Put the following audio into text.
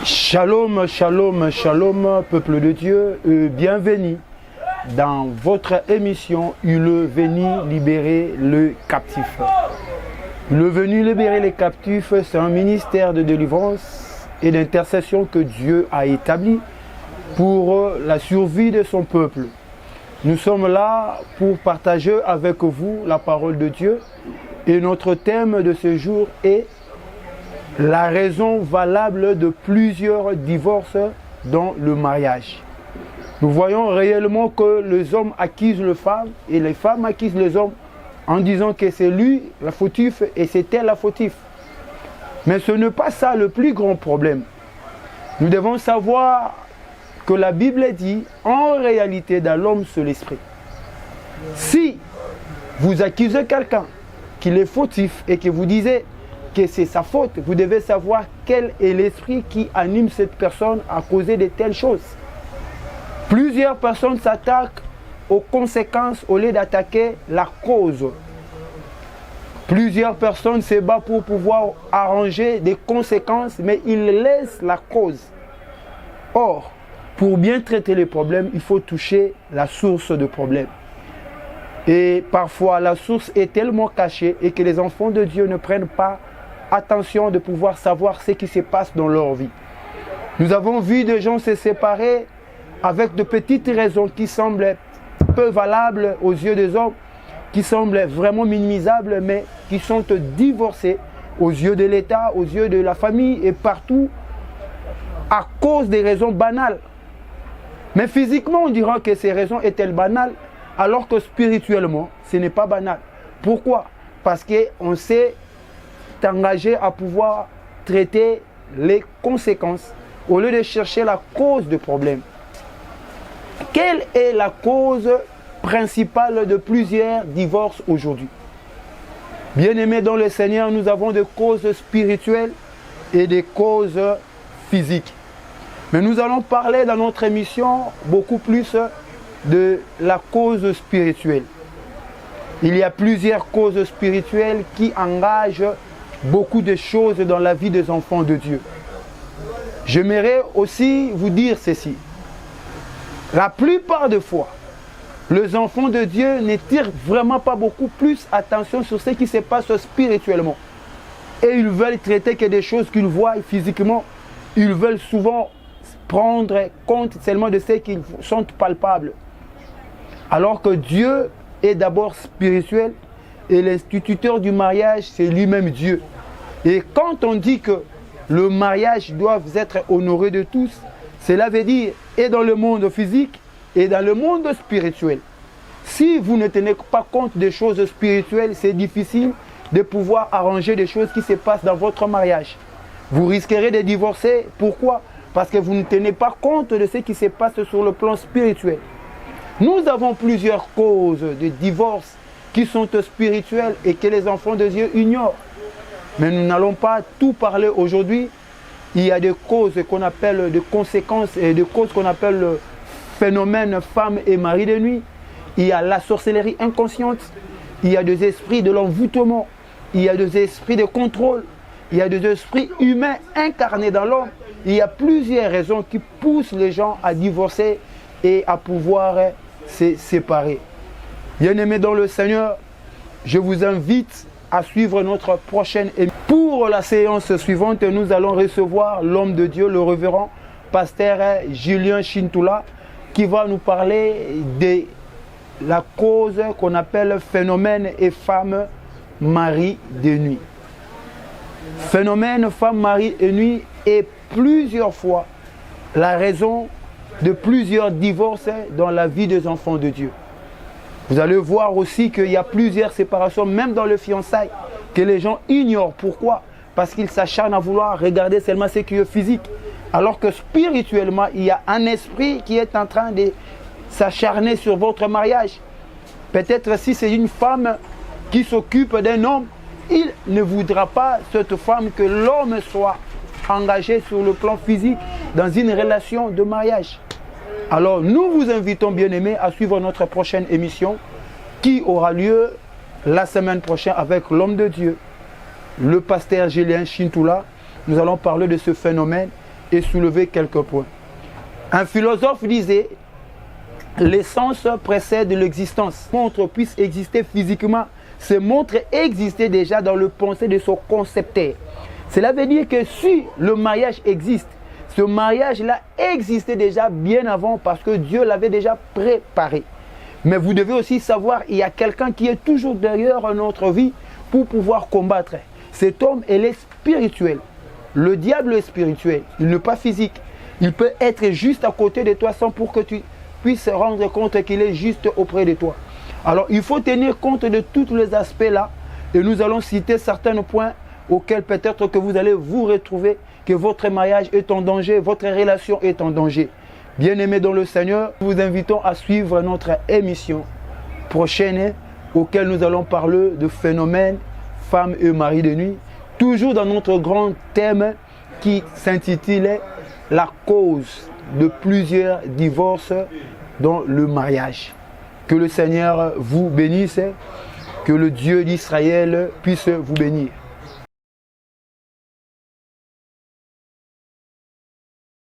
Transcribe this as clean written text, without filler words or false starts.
Shalom, shalom, shalom, peuple de Dieu, bienvenue dans votre émission « Il est venu libérer le captif ». Il est venu libérer les captifs, c'est un ministère de délivrance et d'intercession que Dieu a établi pour la survie de son peuple. Nous sommes là pour partager avec vous la parole de Dieu et notre thème de ce jour est la raison valable de plusieurs divorces dans le mariage. Nous voyons réellement que les hommes accusent les femmes et les femmes accusent les hommes en disant que c'est lui la fautif et c'est elle la fautif. Mais ce n'est pas ça le plus grand problème. Nous devons savoir que la Bible dit en réalité dans l'homme c'est l'esprit. Si vous accusez quelqu'un qu'il est fautif et que vous disiez que c'est sa faute, vous devez savoir quel est l'esprit qui anime cette personne à causer de telles choses. Plusieurs personnes s'attaquent aux conséquences au lieu d'attaquer la cause. Plusieurs personnes se battent pour pouvoir arranger des conséquences, mais ils laissent la cause. Or, pour bien traiter les problèmes, il faut toucher la source du problème. Et parfois, la source est tellement cachée et que les enfants de Dieu ne prennent pas attention de pouvoir savoir ce qui se passe dans leur vie. Nous avons vu des gens se séparer avec de petites raisons qui semblent peu valables aux yeux des hommes, qui semblent vraiment minimisables, mais qui sont divorcés aux yeux de l'État, aux yeux de la famille et partout à cause des raisons banales. Mais physiquement, on dira que ces raisons étaient banales, alors que spirituellement, ce n'est pas banal. Pourquoi? Parce qu'on s'est engagé à pouvoir traiter les conséquences au lieu de chercher la cause du problème. Quelle est la cause principale de plusieurs divorces aujourd'hui? Bien-aimés dans le Seigneur, nous avons des causes spirituelles et des causes physiques. Mais nous allons parler dans notre émission beaucoup plus de la cause spirituelle. Il y a plusieurs causes spirituelles qui engagent beaucoup de choses dans la vie des enfants de Dieu. J'aimerais aussi vous dire ceci. La plupart des fois, les enfants de Dieu ne tirent vraiment pas beaucoup plus attention sur ce qui se passe spirituellement. Et ils veulent traiter que des choses qu'ils voient physiquement. Ils veulent souvent prendre compte seulement de ce qui sont palpables. Alors que Dieu est d'abord spirituel et l'instituteur du mariage, c'est lui-même Dieu. Et quand on dit que le mariage doit être honoré de tous, cela veut dire et dans le monde physique et dans le monde spirituel. Si vous ne tenez pas compte des choses spirituelles, c'est difficile de pouvoir arranger des choses qui se passent dans votre mariage. Vous risquerez de divorcer. Pourquoi? Parce que vous ne tenez pas compte de ce qui se passe sur le plan spirituel. Nous avons plusieurs causes de divorce qui sont spirituelles et que les enfants de Dieu ignorent. Mais nous n'allons pas tout parler aujourd'hui. Il y a des causes qu'on appelle, des conséquences et des causes qu'on appelle le phénomène femme et mari de nuit. Il y a la sorcellerie inconsciente. Il y a des esprits de l'envoûtement. Il y a des esprits de contrôle. Il y a des esprits humains incarnés dans l'homme. Il y a plusieurs raisons qui poussent les gens à divorcer et à pouvoir se séparer. Bien-aimés dans le Seigneur, je vous invite à suivre notre prochaine émission. Pour la séance suivante, nous allons recevoir l'homme de Dieu, le révérend pasteur Julien Chintula, qui va nous parler de la cause qu'on appelle phénomène et femme mari de nuit. Phénomène femme mari de nuit est plusieurs fois la raison de plusieurs divorces dans la vie des enfants de Dieu. Vous allez voir aussi qu'il y a plusieurs séparations, même dans le fiançailles, que les gens ignorent. Pourquoi? Parce qu'ils s'acharnent à vouloir regarder seulement ce qui est physique. Alors que spirituellement, il y a un esprit qui est en train de s'acharner sur votre mariage. Peut-être si c'est une femme qui s'occupe d'un homme, il ne voudra pas, cette femme, que l'homme soit engagé sur le plan physique dans une relation de mariage. Alors nous vous invitons, bien-aimés, à suivre notre prochaine émission qui aura lieu la semaine prochaine avec l'homme de Dieu, le pasteur Julien Chintula. Nous allons parler de ce phénomène et soulever quelques points. Un philosophe disait, l'essence précède l'existence. Un montre puisse exister physiquement, ce montre existait déjà dans le pensée de son concepteur. Cela veut dire que si le mariage existe, ce mariage-là existait déjà bien avant parce que Dieu l'avait déjà préparé. Mais vous devez aussi savoir, il y a quelqu'un qui est toujours derrière notre vie pour pouvoir combattre. Cet homme, il est spirituel. Le diable est spirituel, il n'est pas physique. Il peut être juste à côté de toi sans pour que tu puisses rendre compte qu'il est juste auprès de toi. Alors, il faut tenir compte de tous les aspects-là et nous allons citer certains points auxquels peut-être que vous allez vous retrouver, que votre mariage est en danger, votre relation est en danger. Bien-aimés dans le Seigneur, nous vous invitons à suivre notre émission prochaine auquel nous allons parler de phénomènes femmes et maris de nuit, toujours dans notre grand thème qui s'intitule la cause de plusieurs divorces dans le mariage. Que le Seigneur vous bénisse, que le Dieu d'Israël puisse vous bénir.